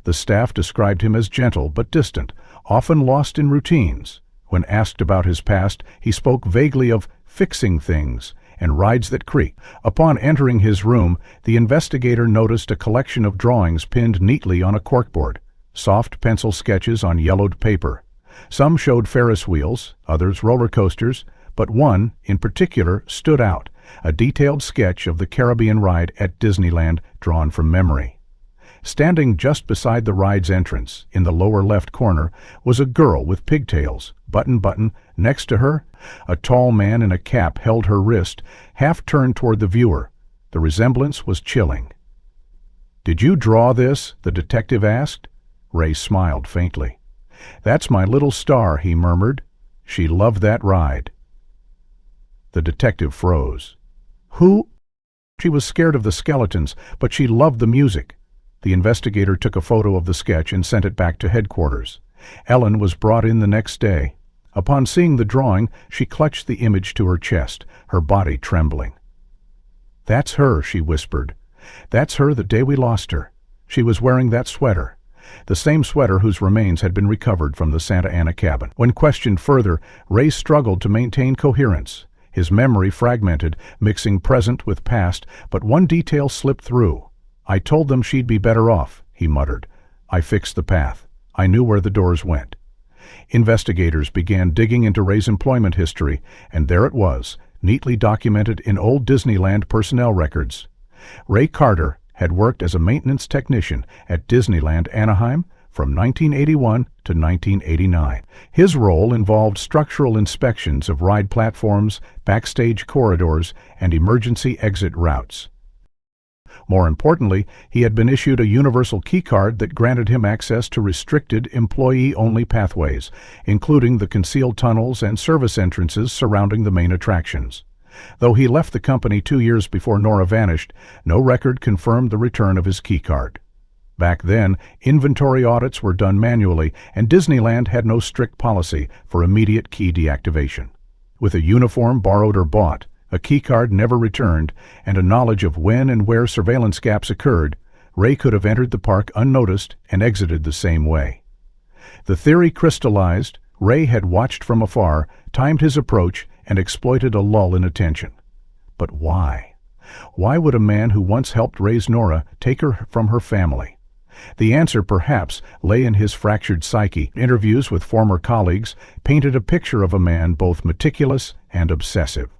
The staff described him as gentle but distant, often lost in routines. When asked about his past, he spoke vaguely of fixing things and rides that creak. Upon entering his room, the investigator noticed a collection of drawings pinned neatly on a corkboard, soft pencil sketches on yellowed paper. Some showed Ferris wheels, others roller coasters, but one, in particular, stood out, a detailed sketch of the Caribbean ride at Disneyland drawn from memory. Standing just beside the ride's entrance, in the lower left corner, was a girl with pigtails, button. Next to her, a tall man in a cap held her wrist, half turned toward the viewer. The resemblance was chilling. "Did you draw this?" the detective asked. Ray smiled faintly. "That's my little star," he murmured. "She loved that ride." The detective froze. "Who?" She was scared of the skeletons, but she loved the music. The investigator took a photo of the sketch and sent it back to headquarters. Ellen was brought in the next day. Upon seeing the drawing, she clutched the image to her chest, her body trembling. "That's her," she whispered. "That's her the day we lost her. She was wearing that sweater." The same sweater whose remains had been recovered from the Santa Ana cabin. When questioned further, Ray struggled to maintain coherence. His memory fragmented, mixing present with past, but one detail slipped through. "I told them she'd be better off," he muttered. "I fixed the path. I knew where the doors went." Investigators began digging into Ray's employment history, and there it was, neatly documented in old Disneyland personnel records. Ray Carter had worked as a maintenance technician at Disneyland Anaheim from 1981 to 1989. His role involved structural inspections of ride platforms, backstage corridors, and emergency exit routes. More importantly, he had been issued a universal keycard that granted him access to restricted employee-only pathways, including the concealed tunnels and service entrances surrounding the main attractions. Though he left the company 2 years before Nora vanished, no record confirmed the return of his keycard. Back then, inventory audits were done manually, and Disneyland had no strict policy for immediate key deactivation. With a uniform borrowed or bought, a keycard never returned, and a knowledge of when and where surveillance gaps occurred, Ray could have entered the park unnoticed and exited the same way. The theory crystallized. Ray had watched from afar, timed his approach, and exploited a lull in attention. But why? Why would a man who once helped raise Nora take her from her family? The answer, perhaps, lay in his fractured psyche. Interviews with former colleagues painted a picture of a man both meticulous and obsessive.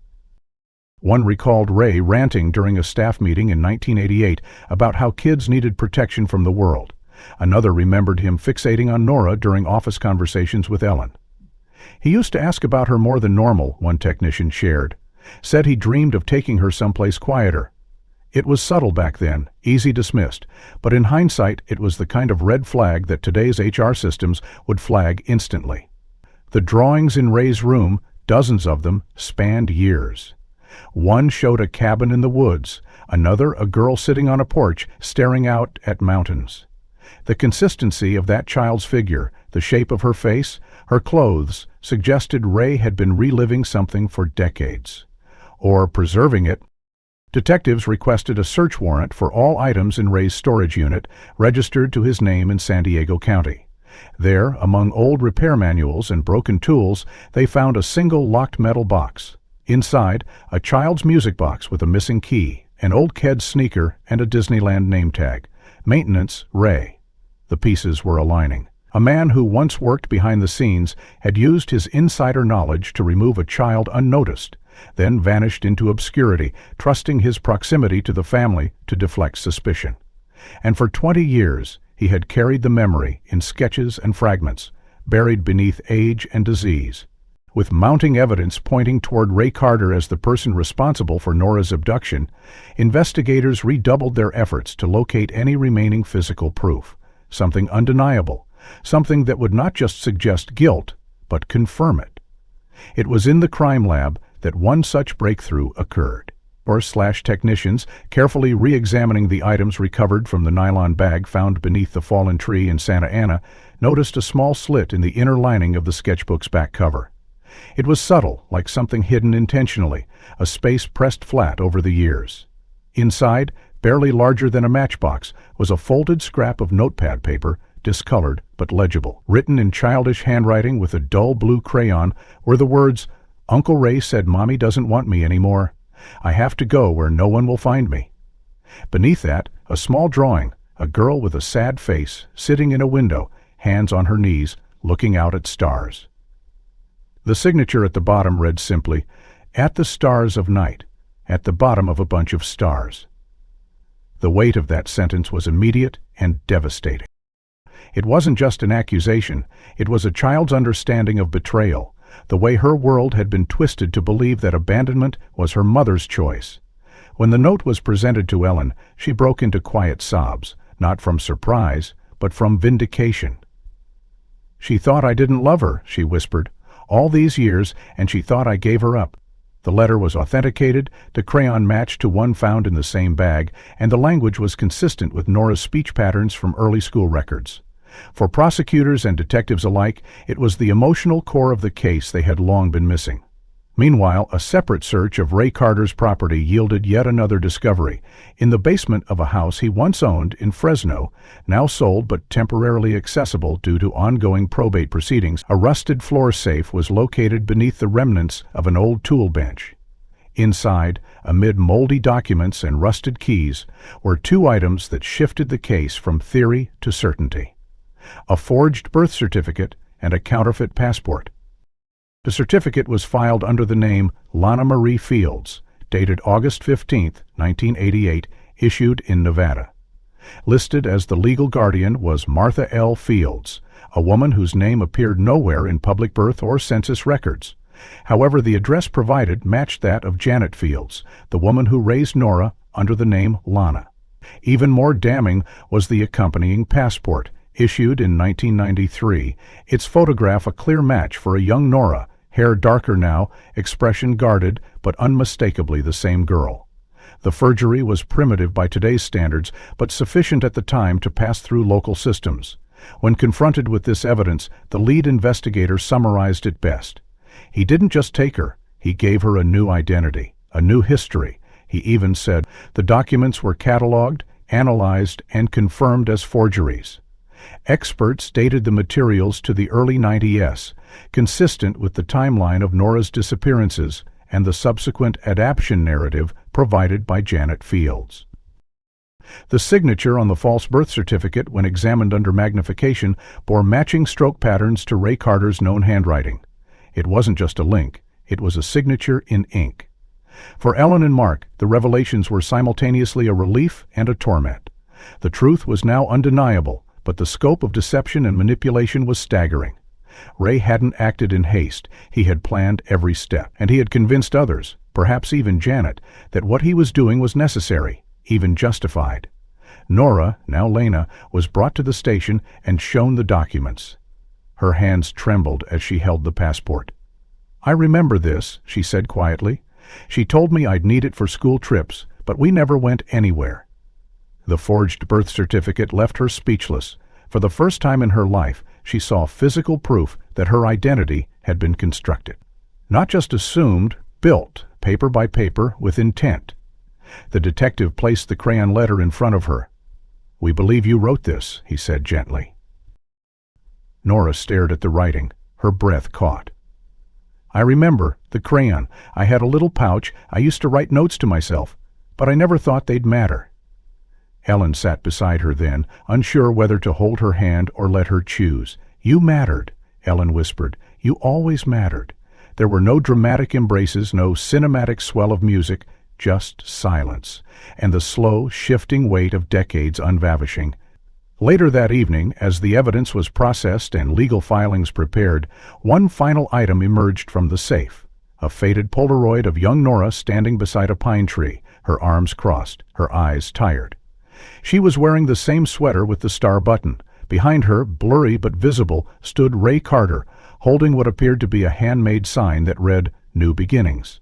One recalled Ray ranting during a staff meeting in 1988 about how kids needed protection from the world. Another remembered him fixating on Nora during office conversations with Ellen. He used to ask about her more than normal, one technician shared. Said he dreamed of taking her someplace quieter. It was subtle back then, easy dismissed, but in hindsight it was the kind of red flag that today's HR systems would flag instantly. The drawings in Ray's room, dozens of them, spanned years. One showed a cabin in the woods, another a girl sitting on a porch staring out at mountains. The consistency of that child's figure, the shape of her face, her clothes, suggested Ray had been reliving something for decades. Or preserving it. Detectives requested a search warrant for all items in Ray's storage unit, registered to his name in San Diego County. There, among old repair manuals and broken tools, they found a single locked metal box. Inside, a child's music box with a missing key, an old Keds sneaker, and a Disneyland name tag. Maintenance, Ray. The pieces were aligning. A man who once worked behind the scenes had used his insider knowledge to remove a child unnoticed, then vanished into obscurity, trusting his proximity to the family to deflect suspicion. And for 20 years, he had carried the memory in sketches and fragments, buried beneath age and disease. With mounting evidence pointing toward Ray Carter as the person responsible for Nora's abduction, investigators redoubled their efforts to locate any remaining physical proof, something undeniable, something that would not just suggest guilt, but confirm it. It was in the crime lab that one such breakthrough occurred. Technicians, carefully re-examining the items recovered from the nylon bag found beneath the fallen tree in Santa Ana, noticed a small slit in the inner lining of the sketchbook's back cover. It was subtle, like something hidden intentionally, a space pressed flat over the years. Inside, barely larger than a matchbox, was a folded scrap of notepad paper, discolored but legible. Written in childish handwriting with a dull blue crayon were the words, "Uncle Ray said Mommy doesn't want me anymore. I have to go where no one will find me." Beneath that, a small drawing, a girl with a sad face, sitting in a window, hands on her knees, looking out at stars. The signature at the bottom read simply, "At the stars of night, at the bottom of a bunch of stars." The weight of that sentence was immediate and devastating. It wasn't just an accusation, it was a child's understanding of betrayal, the way her world had been twisted to believe that abandonment was her mother's choice. When the note was presented to Ellen, she broke into quiet sobs, not from surprise, but from vindication. "She thought I didn't love her," she whispered, "all these years, and she thought I gave her up." The letter was authenticated, the crayon matched to one found in the same bag, and the language was consistent with Nora's speech patterns from early school records. For prosecutors and detectives alike, it was the emotional core of the case they had long been missing. Meanwhile, a separate search of Ray Carter's property yielded yet another discovery. In the basement of a house he once owned in Fresno, now sold but temporarily accessible due to ongoing probate proceedings, a rusted floor safe was located beneath the remnants of an old tool bench. Inside, amid moldy documents and rusted keys, were two items that shifted the case from theory to certainty: a forged birth certificate and a counterfeit passport. The certificate was filed under the name Lana Marie Fields, dated August 15, 1988, issued in Nevada. Listed as the legal guardian was Martha L. Fields, a woman whose name appeared nowhere in public birth or census records. However, the address provided matched that of Janet Fields, the woman who raised Nora under the name Lana. Even more damning was the accompanying passport, issued in 1993, its photograph a clear match for a young Nora, hair darker now, expression guarded, but unmistakably the same girl. The forgery was primitive by today's standards, but sufficient at the time to pass through local systems. When confronted with this evidence, the lead investigator summarized it best. He didn't just take her, he gave her a new identity, a new history. He even said the documents were cataloged, analyzed, and confirmed as forgeries. Experts dated the materials to the early 90s, consistent with the timeline of Nora's disappearances and the subsequent adaptation narrative provided by Janet Fields. The signature on the false birth certificate, when examined under magnification, bore matching stroke patterns to Ray Carter's known handwriting. It wasn't just a link, it was a signature in ink. For Ellen and Mark, the revelations were simultaneously a relief and a torment. The truth was now undeniable, but the scope of deception and manipulation was staggering. Ray hadn't acted in haste, he had planned every step, and he had convinced others, perhaps even Janet, that what he was doing was necessary, even justified. Nora, now Lena, was brought to the station and shown the documents. Her hands trembled as she held the passport. "I remember this," she said quietly. "She told me I'd need it for school trips, but we never went anywhere." The forged birth certificate left her speechless. For the first time in her life, she saw physical proof that her identity had been constructed. Not just assumed, built, paper by paper, with intent. The detective placed the crayon letter in front of her. "We believe you wrote this," he said gently. Nora stared at the writing, her breath caught. "I remember, the crayon. I had a little pouch, I used to write notes to myself, but I never thought they'd matter." Ellen sat beside her then, unsure whether to hold her hand or let her choose. "You mattered," Ellen whispered. "You always mattered." There were no dramatic embraces, no cinematic swell of music, just silence, and the slow, shifting weight of decades unravishing. Later that evening, as the evidence was processed and legal filings prepared, one final item emerged from the safe. A faded Polaroid of young Nora standing beside a pine tree, her arms crossed, her eyes tired. She was wearing the same sweater with the star button. Behind her, blurry but visible, stood Ray Carter, holding what appeared to be a handmade sign that read, "New Beginnings."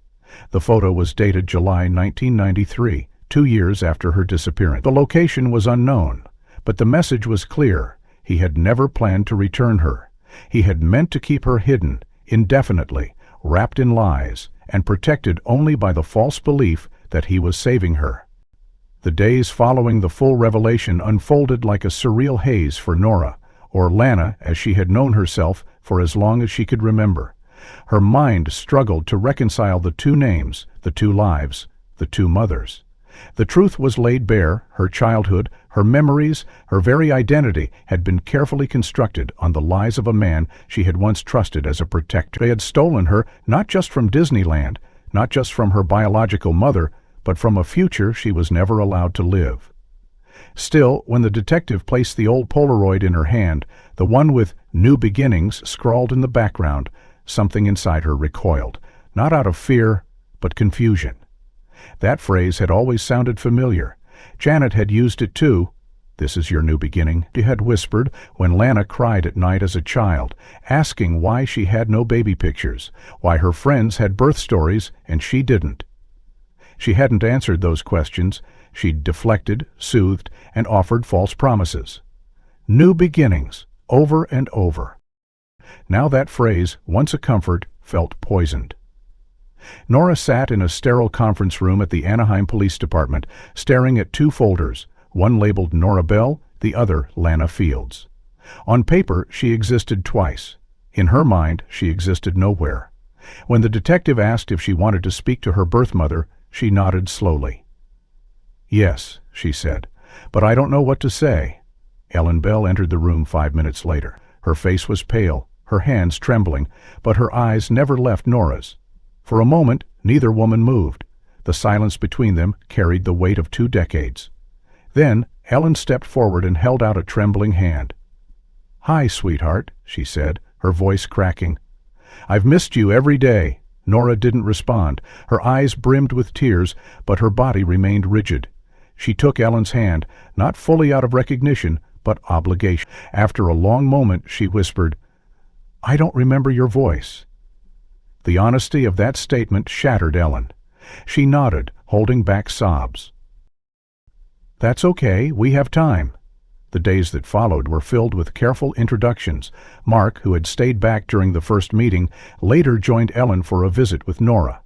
The photo was dated July 1993, 2 years after her disappearance. The location was unknown, but the message was clear. He had never planned to return her. He had meant to keep her hidden, indefinitely, wrapped in lies, and protected only by the false belief that he was saving her. The days following the full revelation unfolded like a surreal haze for Nora, or Lana as she had known herself for as long as she could remember. Her mind struggled to reconcile the two names, the two lives, the two mothers. The truth was laid bare. Her childhood, her memories, her very identity had been carefully constructed on the lies of a man she had once trusted as a protector. They had stolen her not just from Disneyland, not just from her biological mother, but from a future she was never allowed to live. Still, when the detective placed the old Polaroid in her hand, the one with "New Beginnings" scrawled in the background, something inside her recoiled, not out of fear, but confusion. That phrase had always sounded familiar. Janet had used it too. "This is your new beginning," she had whispered when Lana cried at night as a child, asking why she had no baby pictures, why her friends had birth stories and she didn't. She hadn't answered those questions. She'd deflected, soothed, and offered false promises. New beginnings, over and over. Now that phrase, once a comfort, felt poisoned. Nora sat in a sterile conference room at the Anaheim Police Department, staring at two folders, one labeled Nora Bell, the other Lana Fields. On paper, she existed twice. In her mind, she existed nowhere. When the detective asked if she wanted to speak to her birth mother, she nodded slowly. "Yes," she said, "but I don't know what to say." Ellen Bell entered the room 5 minutes later. Her face was pale, her hands trembling, but her eyes never left Nora's. For a moment, neither woman moved. The silence between them carried the weight of 2 decades. Then, Ellen stepped forward and held out a trembling hand. "Hi, sweetheart," she said, her voice cracking. "I've missed you every day." Nora didn't respond. Her eyes brimmed with tears, but her body remained rigid. She took Ellen's hand, not fully out of recognition, but obligation. After a long moment, she whispered, "I don't remember your voice." The honesty of that statement shattered Ellen. She nodded, holding back sobs. "That's okay, we have time." The days that followed were filled with careful introductions. Mark, who had stayed back during the first meeting, later joined Ellen for a visit with Nora.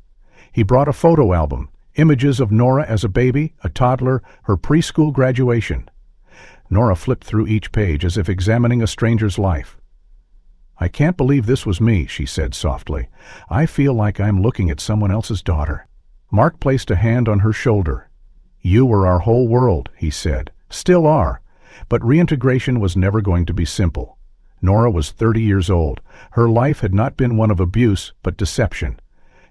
He brought a photo album, images of Nora as a baby, a toddler, her preschool graduation. Nora flipped through each page as if examining a stranger's life. "I can't believe this was me," she said softly. "I feel like I'm looking at someone else's daughter." Mark placed a hand on her shoulder. "You were our whole world," he said. "Still are." But reintegration was never going to be simple. Nora was 30 years old. Her life had not been one of abuse, but deception.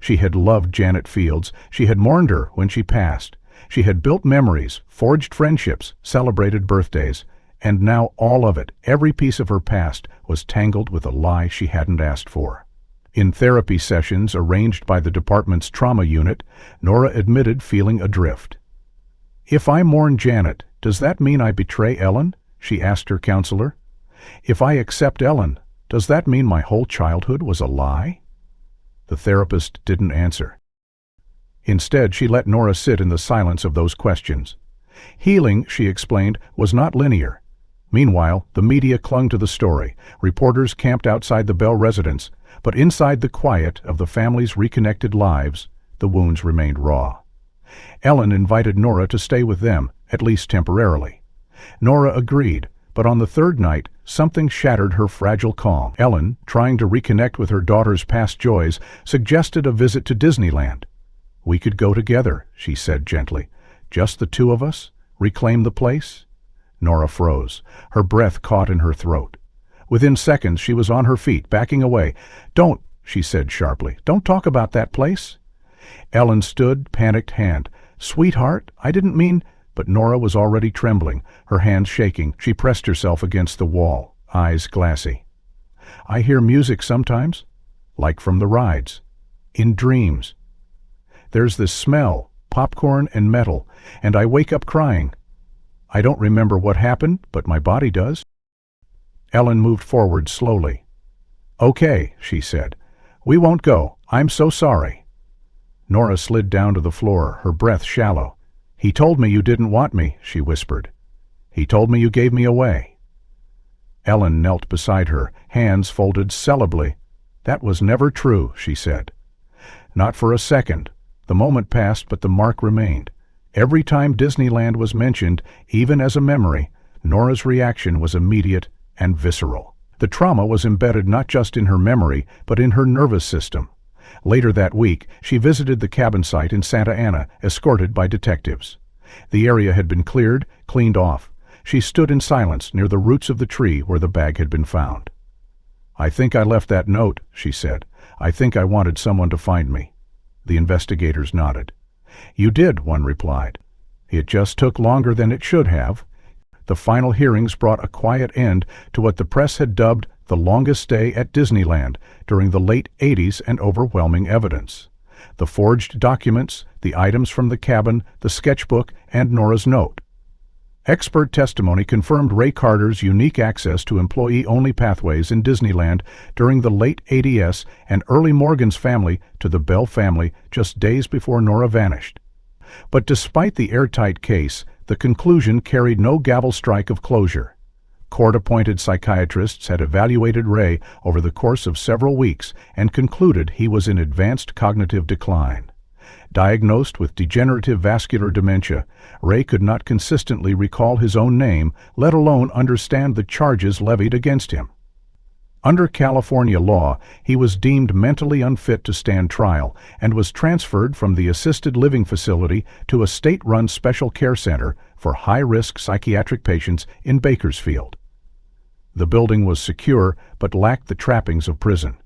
She had loved Janet Fields. She had mourned her when she passed. She had built memories, forged friendships, celebrated birthdays. And now all of it, every piece of her past, was tangled with a lie she hadn't asked for. In therapy sessions arranged by the department's trauma unit, Nora admitted feeling adrift. "If I mourn Janet, does that mean I betray Ellen?" she asked her counselor. "If I accept Ellen, does that mean my whole childhood was a lie?" The therapist didn't answer. Instead, she let Nora sit in the silence of those questions. Healing, she explained, was not linear. Meanwhile, the media clung to the story. Reporters camped outside the Bell residence, but inside the quiet of the family's reconnected lives, the wounds remained raw. Ellen invited Nora to stay with them, at least temporarily. Nora agreed, but on the third night, something shattered her fragile calm. Ellen, trying to reconnect with her daughter's past joys, suggested a visit to Disneyland. "We could go together," she said gently. "Just the two of us? Reclaim the place?" Nora froze. Her breath caught in her throat. Within seconds, she was on her feet, backing away. "Don't," she said sharply. "Don't talk about that place." Ellen stood, panicked hand. "Sweetheart, I didn't mean—" but Nora was already trembling, her hands shaking. She pressed herself against the wall, eyes glassy. "I hear music sometimes, like from the rides, in dreams. There's this smell, popcorn and metal, and I wake up crying. I don't remember what happened, but my body does." Ellen moved forward slowly. "Okay," she said. "We won't go. I'm so sorry." Nora slid down to the floor, her breath shallow. "He told me you didn't want me," she whispered. "He told me you gave me away." Ellen knelt beside her, hands folded cellibly. "That was never true," she said. Not for a second. The moment passed, but the mark remained. Every time Disneyland was mentioned, even as a memory, Nora's reaction was immediate and visceral. The trauma was embedded not just in her memory, but in her nervous system. Later that week, she visited the cabin site in Santa Ana, escorted by detectives. The area had been cleared, cleaned off. She stood in silence near the roots of the tree where the bag had been found. "I think I left that note," she said. "I think I wanted someone to find me." The investigators nodded. "You did," one replied. "It just took longer than it should have." The final hearings brought a quiet end to what the press had dubbed the longest stay at Disneyland during the late 80s and overwhelming evidence. The forged documents, the items from the cabin, the sketchbook, and Nora's note. Expert testimony confirmed Ray Carter's unique access to employee-only pathways in Disneyland during the late 80s and early Morgan's family to the Bell family just days before Nora vanished. But despite the airtight case, the conclusion carried no gavel strike of closure. Court-appointed psychiatrists had evaluated Ray over the course of several weeks and concluded he was in advanced cognitive decline. Diagnosed with degenerative vascular dementia, Ray could not consistently recall his own name, let alone understand the charges levied against him. Under California law, he was deemed mentally unfit to stand trial and was transferred from the assisted living facility to a state-run special care center for high-risk psychiatric patients in Bakersfield. The building was secure but lacked the trappings of prison.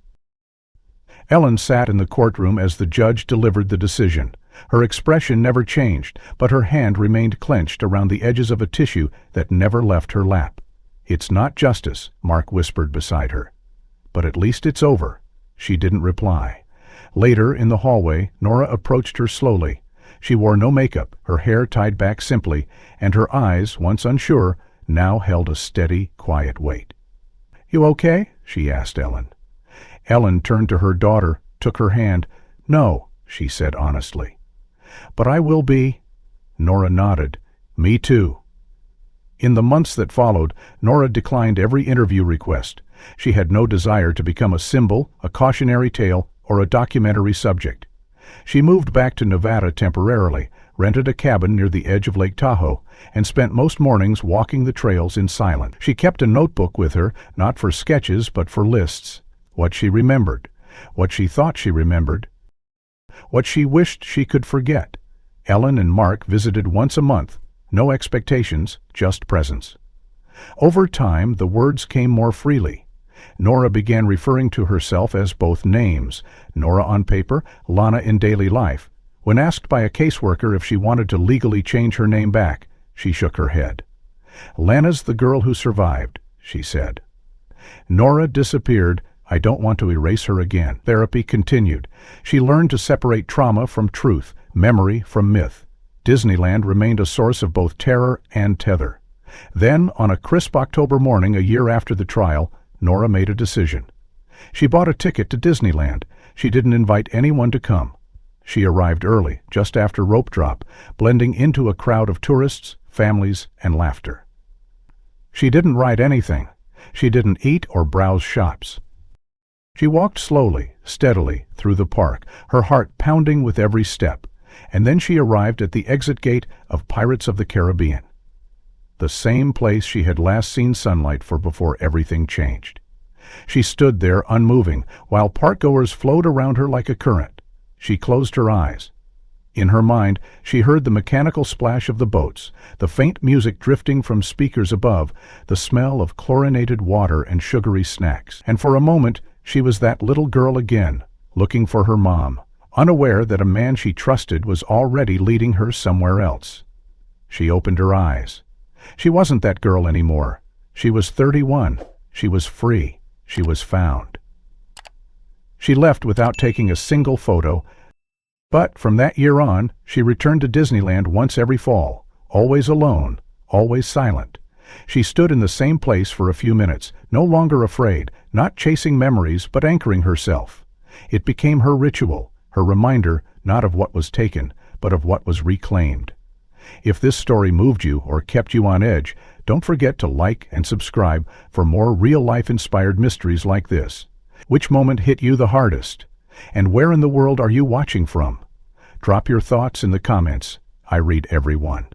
Ellen sat in the courtroom as the judge delivered the decision. Her expression never changed, but her hand remained clenched around the edges of a tissue that never left her lap. "It's not justice," Mark whispered beside her. "But at least it's over." She didn't reply. Later, in the hallway, Nora approached her slowly. She wore no makeup, her hair tied back simply, and her eyes, once unsure, now held a steady, quiet weight. "You okay?" she asked Ellen. Ellen turned to her daughter, took her hand. "No," she said honestly. "But I will be." Nora nodded. "Me too." In the months that followed, Nora declined every interview request. She had no desire to become a symbol, a cautionary tale, or a documentary subject. She moved back to Nevada temporarily, rented a cabin near the edge of Lake Tahoe, and spent most mornings walking the trails in silence. She kept a notebook with her, not for sketches but for lists. What she remembered, what she thought she remembered, what she wished she could forget. Ellen and Mark visited once a month. No expectations, just presence. Over time, the words came more freely. Nora began referring to herself as both names, Nora on paper, Lana in daily life. When asked by a caseworker if she wanted to legally change her name back, she shook her head. "Lana's the girl who survived," she said. Nora disappeared. I don't want to erase her again. Therapy continued. She learned to separate trauma from truth, memory from myth. Disneyland remained a source of both terror and tether. Then, on a crisp October morning a year after the trial, Nora made a decision. She bought a ticket to Disneyland. She didn't invite anyone to come. She arrived early, just after rope drop, blending into a crowd of tourists, families, and laughter. She didn't write anything. She didn't eat or browse shops. She walked slowly, steadily, through the park, her heart pounding with every step, and then she arrived at the exit gate of Pirates of the Caribbean. The same place she had last seen sunlight for before everything changed. She stood there unmoving, while parkgoers flowed around her like a current. She closed her eyes. In her mind, she heard the mechanical splash of the boats, the faint music drifting from speakers above, the smell of chlorinated water and sugary snacks. And for a moment, she was that little girl again, looking for her mom, unaware that a man she trusted was already leading her somewhere else. She opened her eyes. She wasn't that girl anymore. She was 31. She was free. She was found. She left without taking a single photo, but from that year on, she returned to Disneyland once every fall, always alone, always silent. She stood in the same place for a few minutes, no longer afraid, not chasing memories but anchoring herself. It became her ritual, her reminder not of what was taken, but of what was reclaimed. If this story moved you or kept you on edge, don't forget to like and subscribe for more real-life inspired mysteries like this. Which moment hit you the hardest? And where in the world are you watching from? Drop your thoughts in the comments. I read every one.